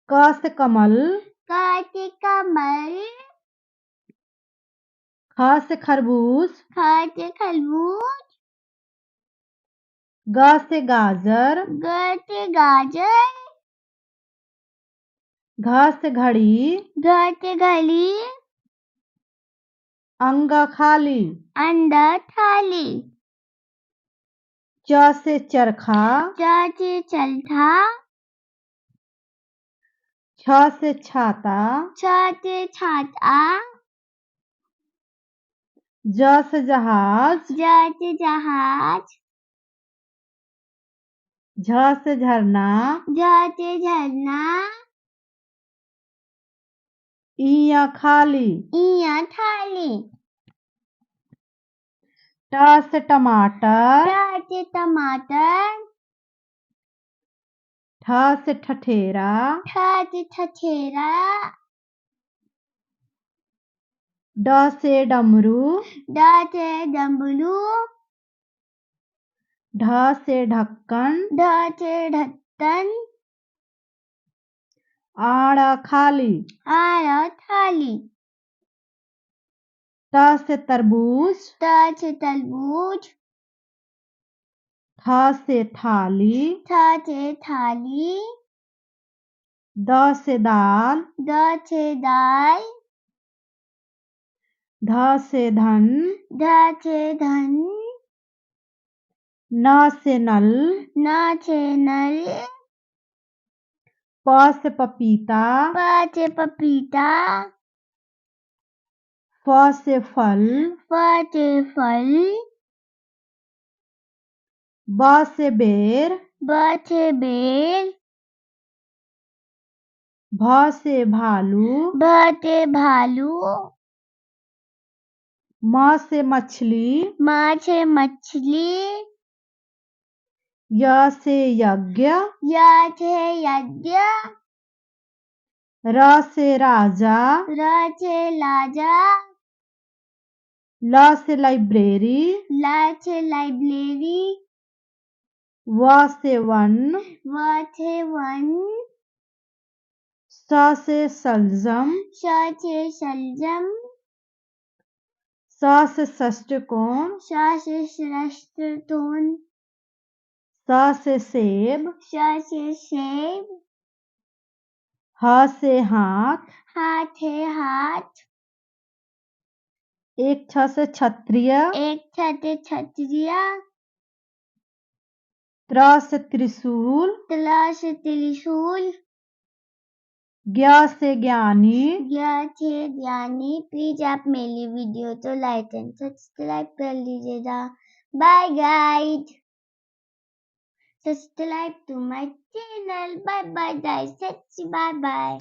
क से कमल, क से कमल, ख से खरबूज, ख से खरबूज, ग से गाजर, ग से गाजर, घ से घड़ी, घ से घड़ी, अंग खाली, अंडा थाली, च से चरखा, च से चरखा, छ से छाता, छ से छाता, ज से जहाज, ज से जहाज, झ से झरना, झ से झरना, ई खाली, ई थाली, ट से टमाटर, ट से टमाटर, ठ से ठठेरा, ठ से ठठेरा, ड से डमरू, ड से डमरू, ढ से ढक्कन, ढ से ढक्कन, आड़ खाली, आड़ थाली, त से तरबूज, त से तरबूज, थ से थाली, थ से थाली, द से दाल, द से दाल, ध से धन, ध से धन, न से नल, न से नल, प से पपीता, प से पपीता, फ से फल, फ से फल, ब से बेर, ब से बेर, भ से भालू, भ से भालू, म से मछली, म से मछली, य से यज्ञ, य से यज्ञ, र से राजा, र से राजा, ल से लाइब्रेरी, ल से लाइब्रेरी, व से वन, व से वन, स से सलजम, श से शलजम, स से षष्ठकोण, श से श्रेष्ठतोन, स से सेब, श से सेब, ह से हाथ, हाथ है हाथ, एक छ से क्षत्रिय, एक छते छत्रिया, त्र से त्रिशूल, तला से त्रिशूल, ज्ञ से ज्ञानी, ज्ञ से ज्ञानी। प्लीज आप मेरी वीडियो तो लाइक एंड सब्सक्राइब कर लीजिएगा। Bye guide, subscribe to my channel. Bye bye guys, bye bye.